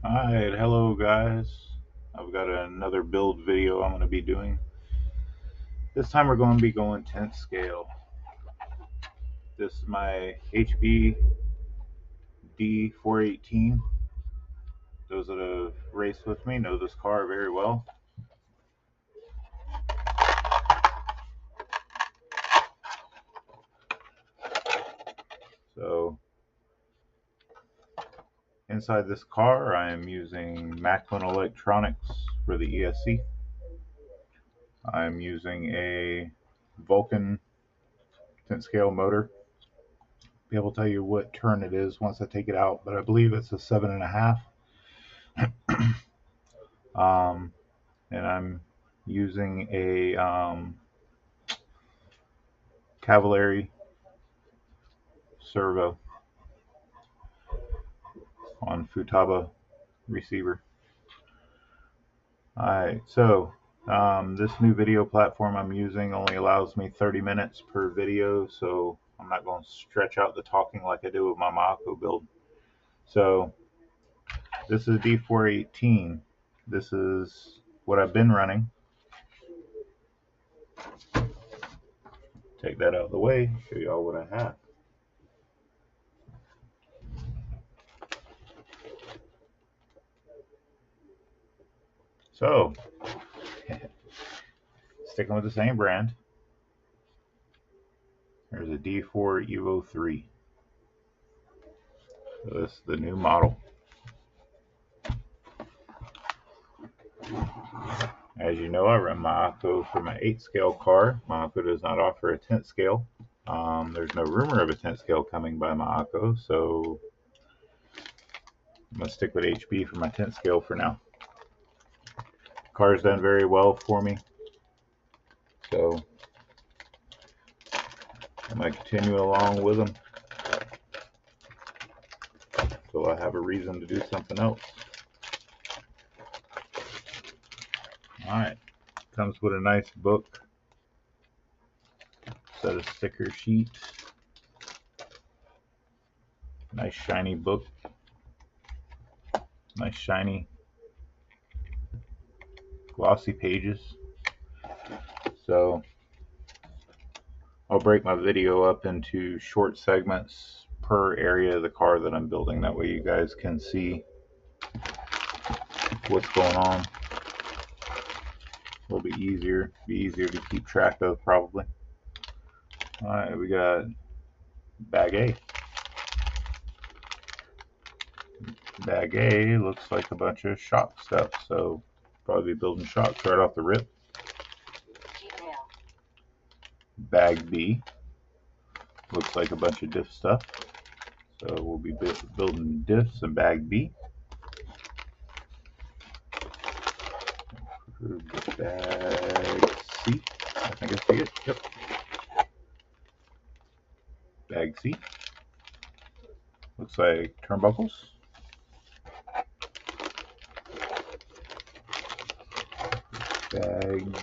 Alright, hello guys. I've got another build video I'm going to be doing. This time we're going to be going 10th scale. This is my HB D418. Those that have raced with me know this car very well. So inside this car I am using Macklin Electronics for the ESC. I'm using a Vulcan 10th scale motor. Be able to tell you what turn it is once I take it out, but I believe it's a 7.5. And I'm using a Cavalieri servo on Futaba receiver. Alright, so this new video platform I'm using only allows me 30 minutes per video, so I'm not going to stretch out the talking like I do with my Mako build. So this is D418. This is what I've been running. Take that out of the way, show y'all what I have. So, sticking with the same brand, there's a D4 Evo3. So this is the new model. As you know, I run my Akko for my 8th scale car. My Akko does not offer a 10th scale. There's no rumor of a 10th scale coming by my Akko, so I'm going to stick with HB for my 10th scale for now. The car's done very well for me, so I'm going to continue along with them until I have a reason to do something else. Alright, comes with a nice book, set of sticker sheets, nice shiny book, nice shiny glossy pages. So I'll break my video up into short segments per area of the car that I'm building. That way you guys can see what's going on. A little bit easier, to keep track of probably. Alright, we got bag A. Bag A looks like a bunch of shock stuff, so probably be building shocks right off the rip. Bag B looks like a bunch of diff stuff, so we'll be building diffs in bag B. Bag C, I think I see it. Yep. Bag C looks like turnbuckles. Bag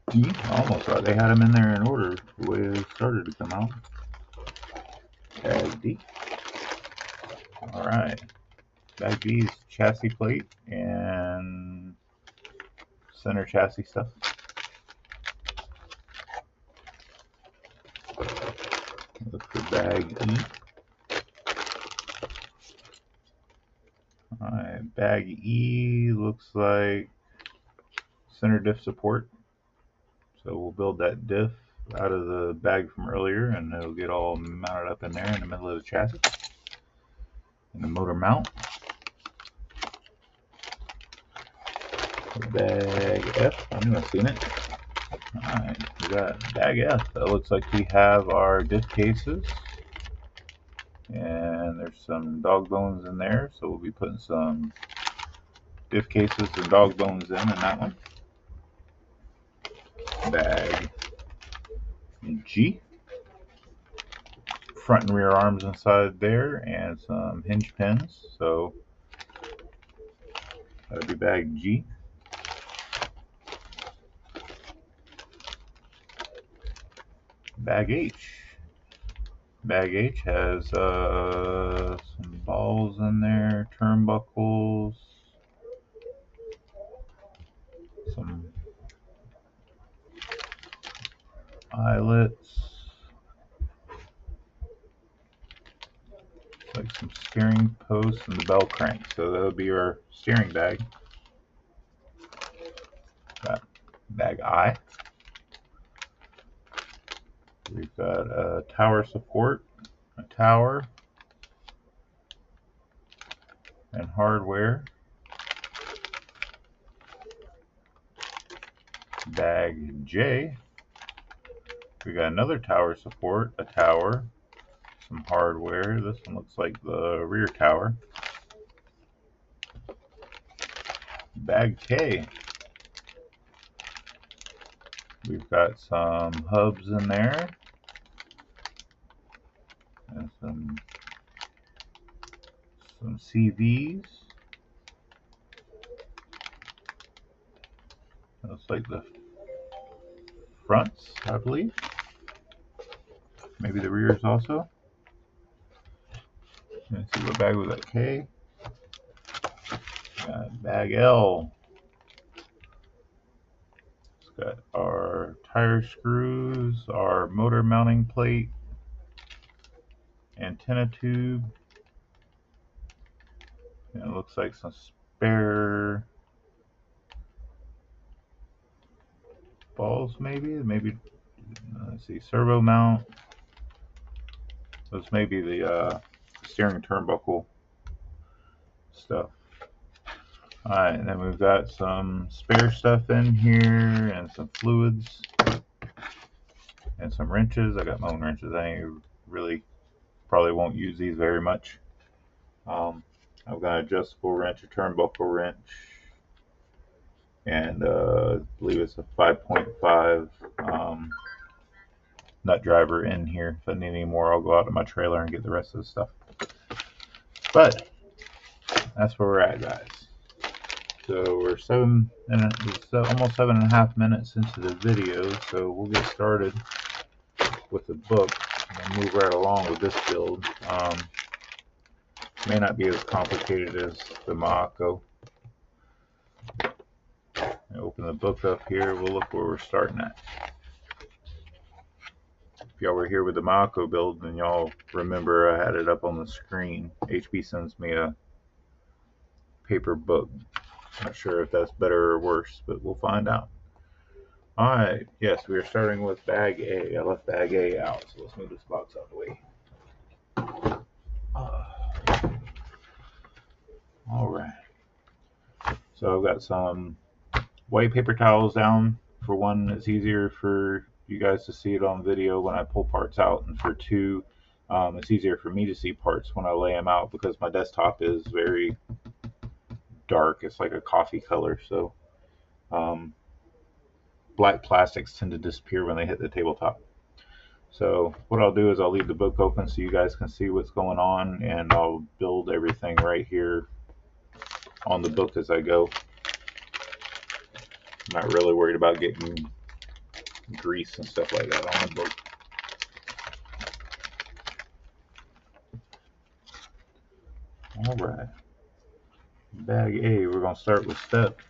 D, I almost thought they had them in there in order the way they started to come out. Bag D. Alright. Bag D is chassis plate and center chassis stuff. Look for bag E. Alright, bag E looks like center diff support. So we'll build that diff out of the bag from earlier and it'll get all mounted up in there in the middle of the chassis. And the motor mount. Bag F, I knew I've seen it. Alright, we got bag F. That looks like we have our diff cases. And there's some dog bones in there, so we'll be putting some diff cases and dog bones in that one. Bag G. Front and rear arms inside there and some hinge pins, so that'll be bag G. Bag H Bag H has some balls in there, turnbuckles, some eyelets, like some steering posts and the bell crank. So that'll be our steering bag. Got bag I. We've got a tower support, a tower, and hardware. Bag J. We got another tower support, a tower, some hardware. This one looks like the rear tower. Bag K. We've got some hubs in there and some CVs. Looks like the fronts, I believe. Maybe the rears also. Let's see what bag was that. K. Got bag L. It's got our tire screws, our motor mounting plate, antenna tube, and it looks like some spare balls, maybe. Let's see, servo mount. This may be the steering turnbuckle stuff. Alright, and then we've got some spare stuff in here and some fluids and some wrenches. I got my own wrenches. I really probably won't use these very much. I've got an adjustable wrench, a turnbuckle wrench, and I believe it's a 5.5 nut driver in here. If I need any more, I'll go out to my trailer and get the rest of the stuff. But that's where we're at, guys. So we're almost 7.5 minutes into the video, so we'll get started with the book and move right along with this build. May not be as complicated as the Mako. Open the book up here, we'll look where we're starting at. If y'all were here with the Mako build, then y'all remember I had it up on the screen. HB sends me a paper book. Not sure if that's better or worse, but we'll find out. Alright, yes, we are starting with bag A. I left bag A out, so let's move this box out of the way. Alright. So I've got some white paper towels down. For one, it's easier for you guys to see it on video when I pull parts out, and for two, it's easier for me to see parts when I lay them out because my desktop is very dark. It's like a coffee color, so black plastics tend to disappear when they hit the tabletop. So what I'll do is I'll leave the book open so you guys can see what's going on, and I'll build everything right here on the book as I go. I'm not really worried about getting grease and stuff like that on the book. Alright. Bag A, we're going to start with step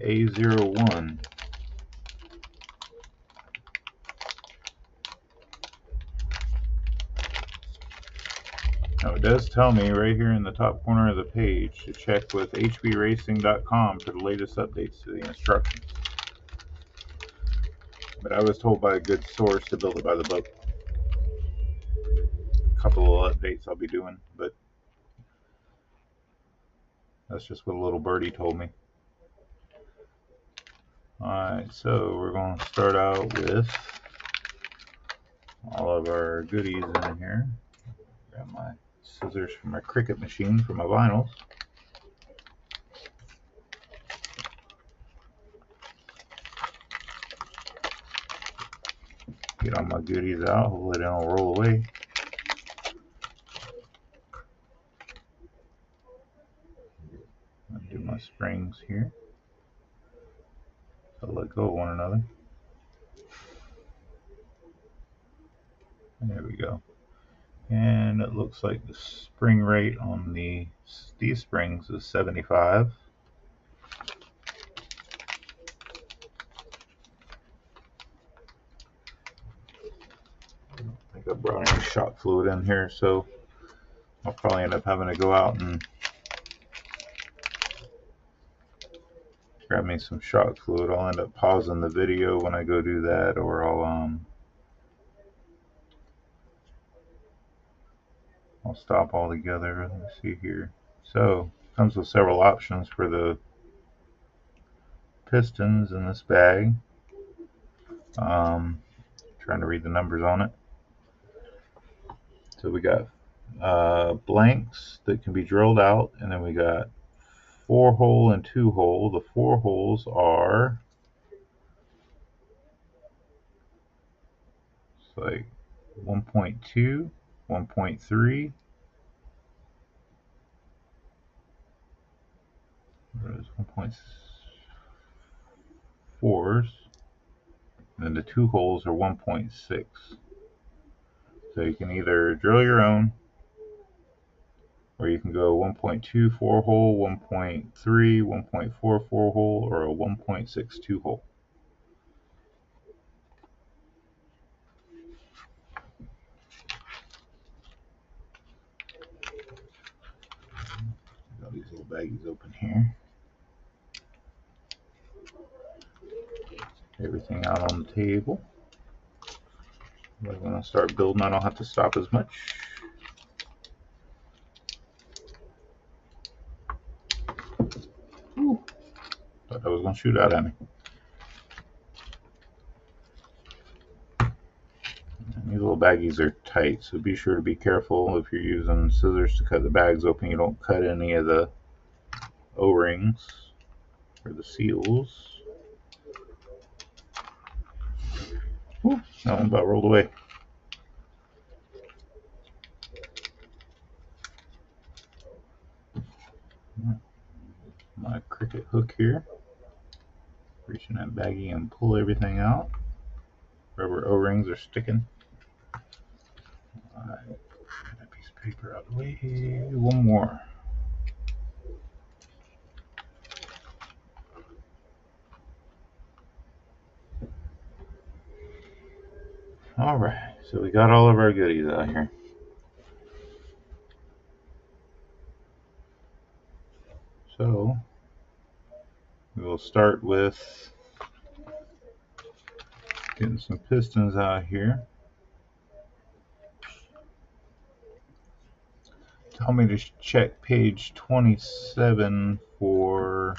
A01. Now it does tell me right here in the top corner of the page to check with hbracing.com for the latest updates to the instructions. But I was told by a good source to build it by the book. A couple of updates I'll be doing, but that's just what a little birdie told me. Alright, so we're going to start out with all of our goodies in here. Got my scissors from my Cricut machine for my vinyls. Get all my goodies out, hopefully they don't roll away. Undo my springs here. So let go of one another. There we go. And it looks like the spring rate on these springs is 75. I don't think I brought any shock fluid in here, so I'll probably end up having to go out and grab me some shock fluid. I'll end up pausing the video when I go do that, or I'll stop altogether. Let's see here. So comes with several options for the pistons in this bag. Trying to read the numbers on it. So we got blanks that can be drilled out, and then we got 4-hole and 2-hole. The 4 holes are it's like 1.2, 1.3. There's 1.4s, and then the 2 holes are 1.6. So you can either drill your own, or you can go 1.2 4-hole, 1.3, 1.4 4-hole, or a 1.6 2-hole. Got these little baggies open here. Everything out on the table. But when I start building, I don't have to stop as much. Ooh, thought that was going to shoot out at me. And these little baggies are tight, so be sure to be careful if you're using scissors to cut the bags open. You don't cut any of the O-rings or the seals. Ooh, that one about rolled away. My cricket hook here. Reach in that baggie and pull everything out. Rubber O-rings are sticking. Alright, get that piece of paper out of the way. One more. Alright, so we got all of our goodies out here. So we will start with getting some pistons out here. Tell me to check page 27 for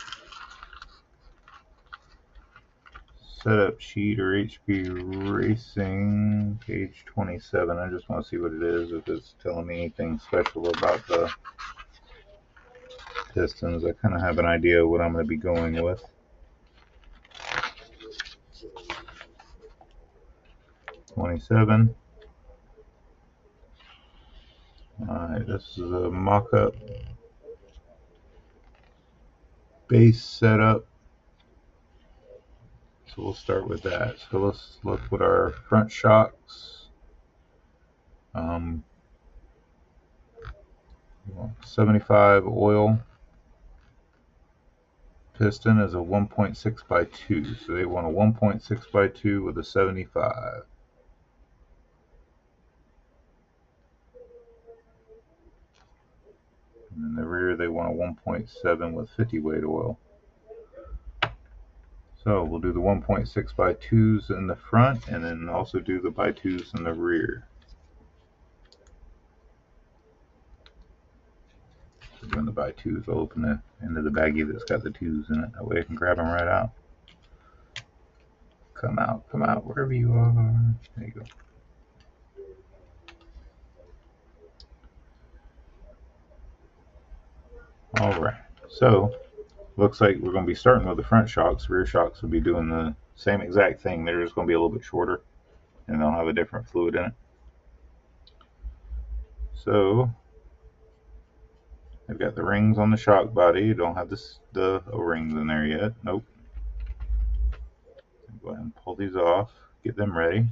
setup sheet or HB Racing, page 27. I just want to see what it is, if it's telling me anything special about the pistons. I kind of have an idea what I'm going to be going with. '27. Alright, this is a mock-up base setup. So we'll start with that. So let's look at our front shocks. 75 oil. Piston is a 1.6 by 2. So they want a 1.6 by 2 with a 75. And in the rear they want a 1.7 with 50 weight oil. So we'll do the 1.6 by 2s in the front, and then also do the by 2s in the rear. So doing the by 2s, I'll open the end of the baggie that's got the 2s in it. That way I can grab them right out. Come out, wherever you are. There you go. Alright, so looks like we're going to be starting with the front shocks. Rear shocks will be doing the same exact thing. They're just going to be a little bit shorter, and they'll have a different fluid in it. So I've got the rings on the shock body. Don't have the O-rings in there yet. Nope. Go ahead and pull these off. Get them ready.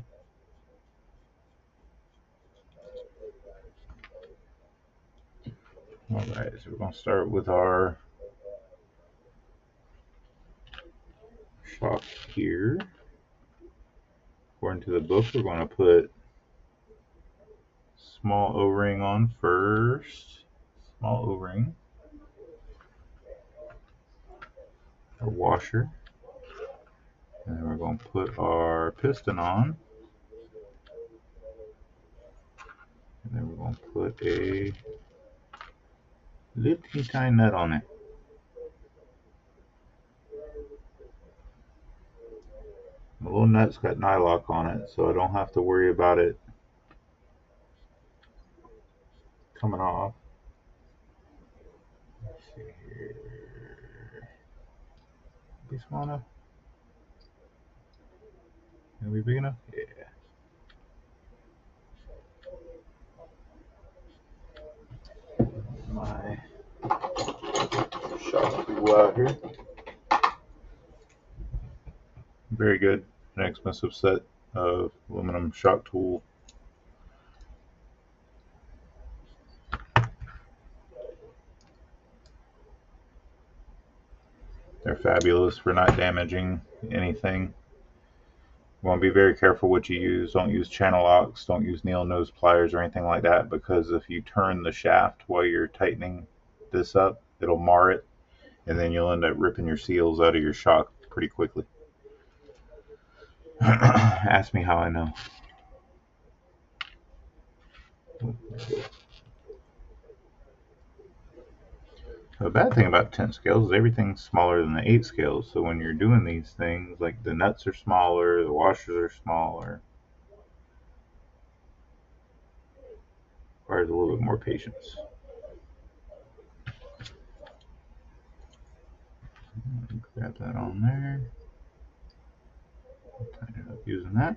Alright, so we're going to start with our shock here. According to the book, we're going to put small O-ring on first. Small O-ring. Our washer. And then we're going to put our piston on. And then we're going to put a little tiny nut on it. The little nut's got nylock on it, so I don't have to worry about it coming off. Let's see here. Be small enough? Can we be big enough? Yeah. My shock tool out here. Very good, inexpensive set of aluminum shock tool. They're fabulous for not damaging anything. You want to be very careful what you use. Don't use channel locks, don't use needle nose pliers or anything like that, because if you turn the shaft while you're tightening this up, it'll mar it, and then you'll end up ripping your seals out of your shock pretty quickly. Ask me how I know. The bad thing about 10 scales is everything's smaller than the 8 scales, so when you're doing these things, like the nuts are smaller, the washers are smaller, requires a little bit more patience. Grab that on there. Tighten it up using that.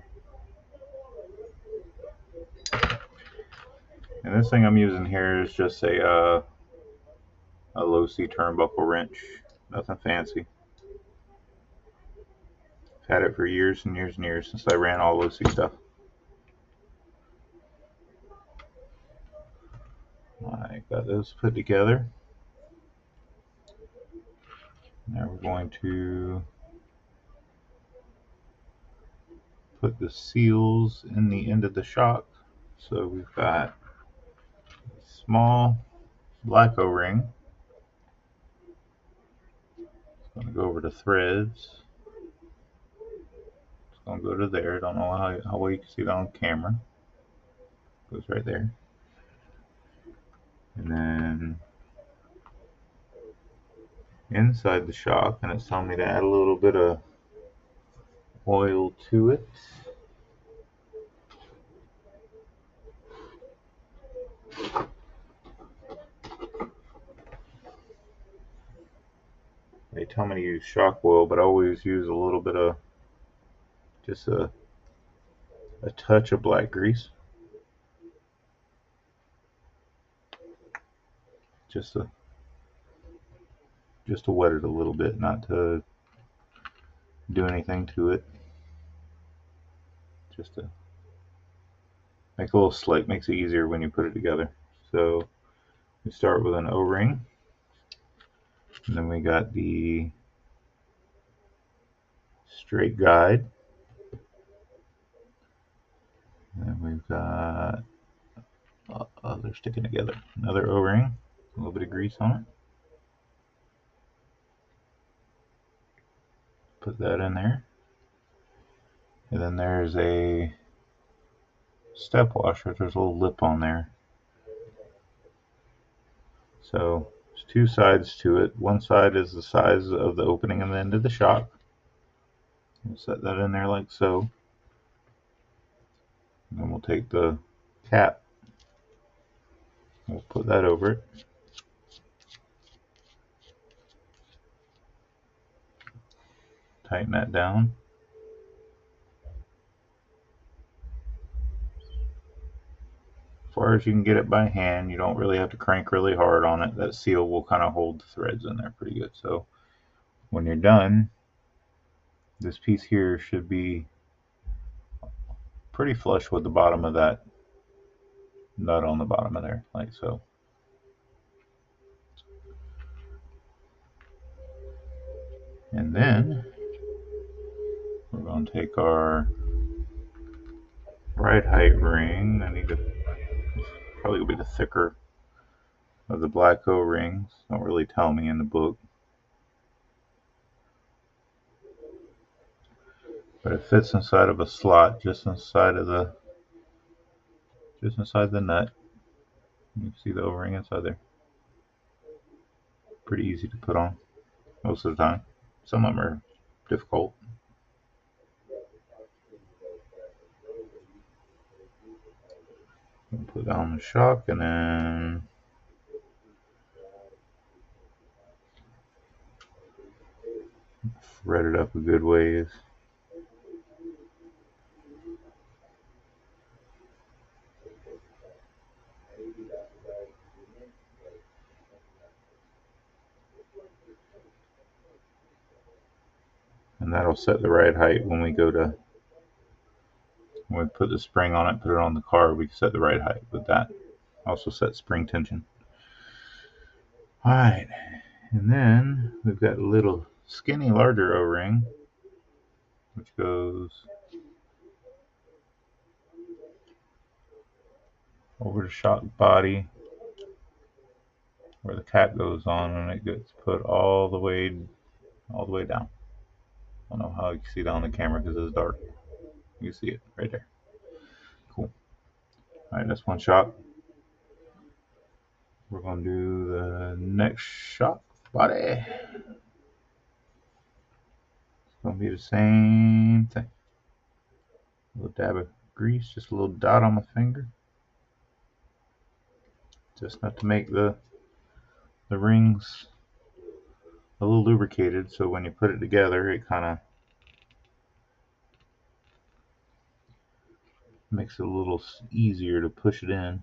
And this thing I'm using here is just a low C turnbuckle wrench. Nothing fancy. I've had it for years and years and years since I ran all low C stuff. I got those put together. Now we're going to put the seals in the end of the shock. So we've got a small black O-ring. It's going to go over to threads. It's going to go to there. I don't know how well you can see that on camera. It goes right there. And then inside the shock, and it's telling me to add a little bit of oil to it. They tell me to use shock oil, but I always use a little bit of just a touch of black grease. Just to wet it a little bit, not to do anything to it. Just to make a little slick, makes it easier when you put it together. So we start with an O-ring, and then we got the straight guide, and then we've got they're sticking together. Another O-ring, a little bit of grease on it. Put that in there. And then there's a step washer. There's a little lip on there. So there's two sides to it. One side is the size of the opening and the end of the shock. We'll set that in there like so. And then we'll take the cap. We'll put that over it. Tighten that down. As far as you can get it by hand, you don't really have to crank really hard on it. That seal will kind of hold the threads in there pretty good. So when you're done, this piece here should be pretty flush with the bottom of that nut on the bottom of there, like so. And then we're going to take our ride height ring. I need to probably will be the thicker of the black O-rings. Don't really tell me in the book, but it fits inside of a slot just inside the nut. You can see the O-ring inside there. Pretty easy to put on most of the time. Some of them are difficult. Put down the shock and then thread it up a good ways. And that'll set the right height when we put the spring on it, put it on the car, we can set the right height with that. Also set spring tension. Alright, and then we've got a little skinny larger O-ring, which goes over the shock body where the cap goes on, and it gets put all the way down. I don't know how you can see that on the camera because it's dark. You can see it right there. Cool. Alright, that's one shock. We're going to do the next shock body. It's going to be the same thing. A little dab of grease, just a little dot on my finger. Just enough to make the rings a little lubricated, so when you put it together, it kind of makes it a little easier to push it in.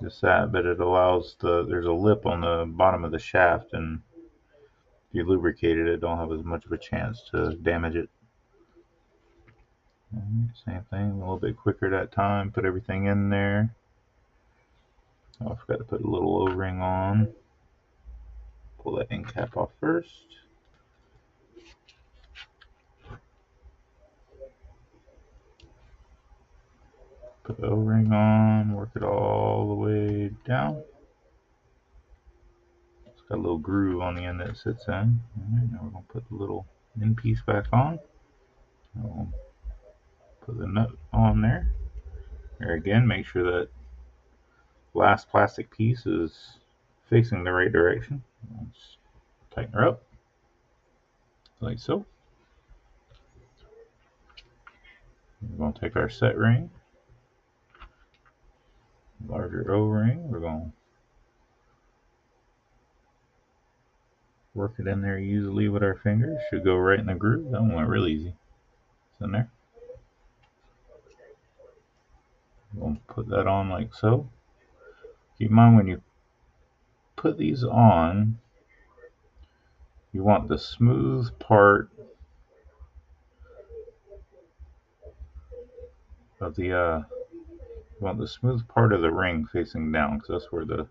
Just that, but it allows there's a lip on the bottom of the shaft, and if you lubricate it, it don't have as much of a chance to damage it. Same thing, a little bit quicker that time. Put everything in there. Oh, I forgot to put a little O-ring on. Pull that end cap off first. Put the O-ring on, work it all the way down. It's got a little groove on the end that it sits in. Alright, now we're going to put the little end piece back on. We'll put the nut on there. There again, make sure that last plastic piece is facing the right direction. Let's tighten her up, like so. We're going to take our set ring, larger O-ring. We're going to work it in there easily with our fingers. Should go right in the groove. That one went real easy. It's in there. We're going to put that on like so. Keep in mind when you put these on, you want the smooth part of the ring facing down, because that's where the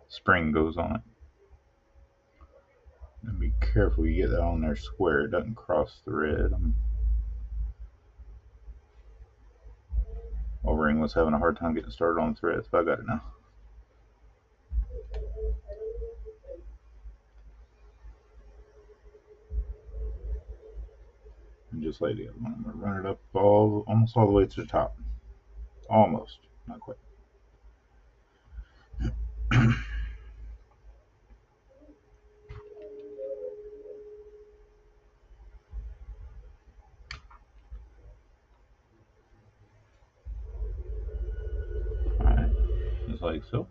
spring goes on it. And be careful you get that on there square, it doesn't cross the red. O-ring was having a hard time getting started on the threads, but I got it now. And just like the other one, I'm going to run it up almost all the way to the top. Almost, not quite. Alright, just like so.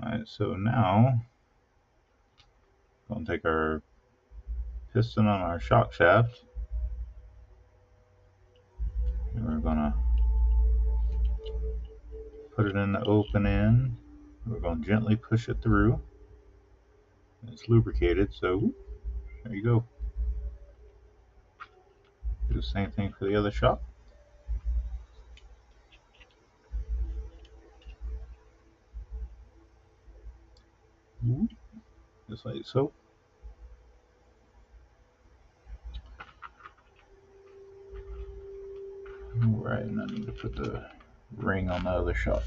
Alright, so now we're going to take our piston on our shock shaft, and we're going to put it in the open end. We're going to gently push it through. It's lubricated, so there you go. the same thing for the other shock. Just like so. Alright, and I need to put the ring on the other shock.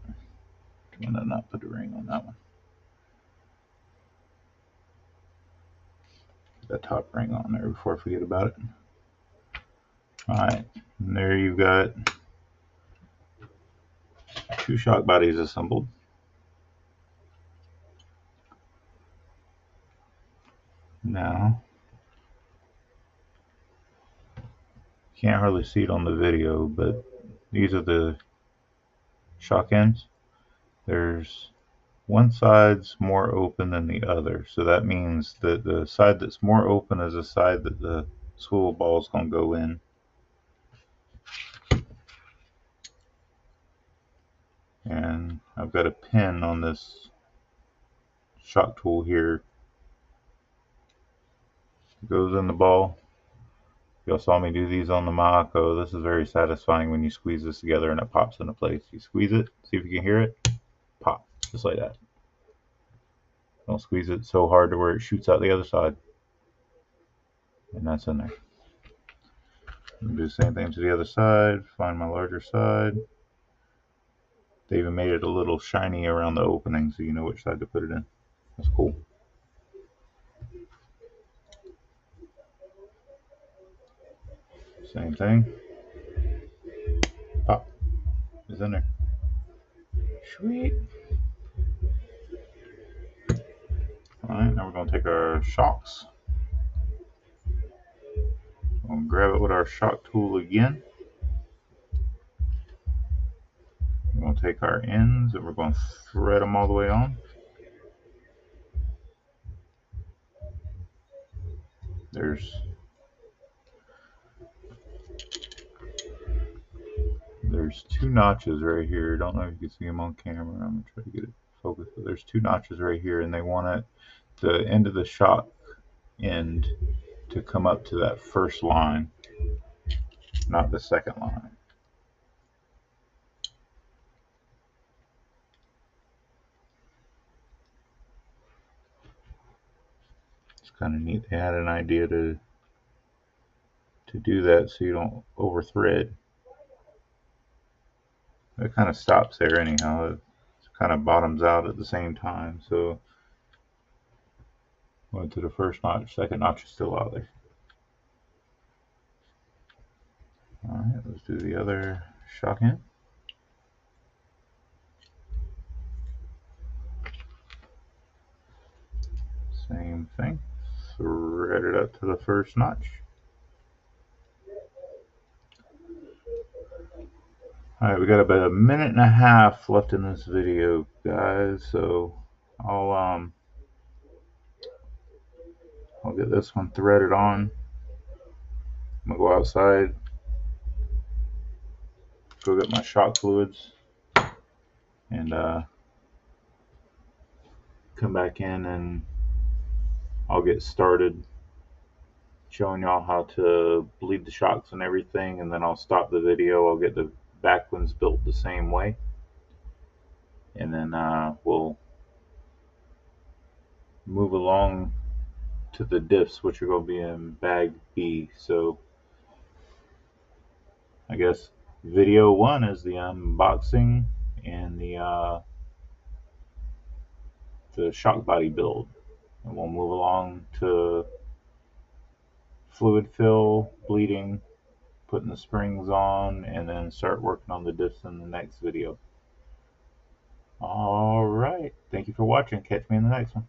I'm gonna not put the ring on that one. Put that top ring on there before I forget about it. Alright, and there you've got 2 shock bodies assembled. Now, can't hardly see it on the video, but these are the shock ends. There's one side's more open than the other, so that means that the side that's more open is the side that the swivel ball is going to go in. And I've got a pin on this shock tool here. It goes in the ball. Y'all saw me do these on the Mahako. This is very satisfying when you squeeze this together and it pops into place. You squeeze it, see if you can hear it, pop, just like that. Don't squeeze it so hard to where it shoots out the other side. And that's in there. I'm do the same thing to the other side, find my larger side. They even made it a little shiny around the opening so you know which side to put it in. That's cool. Same thing. Pop. It's in there. Sweet. Alright, now we're going to take our shocks. We'll grab it with our shock tool again. We're going to take our ends and we're going to thread them all the way on. There's 2 notches right here. Don't know if you can see them on camera. I'm going to try to get it focused. But there's 2 notches right here, and they want the end of the shock end to come up to that first line, not the second line. It's kind of neat. They had an idea to do that so you don't over thread. It kind of stops there anyhow. It kind of bottoms out at the same time. So went to the first notch, second notch is still out there. Alright, let's do the other shock end. Same thing. Thread it up to the first notch. Alright, we got about 1.5 minutes left in this video, guys, so I'll get this one threaded on. I'm gonna go outside, go get my shock fluids, and come back in and I'll get started showing y'all how to bleed the shocks and everything, and then I'll stop the video. I'll get the back ones built the same way, and then we'll move along to the diffs, which are going to be in bag B. So I guess video 1 is the unboxing and the shock body build, and we'll move along to fluid fill, bleeding, putting the springs on, and then start working on the diffs in the next video. Alright, thank you for watching. Catch me in the next one.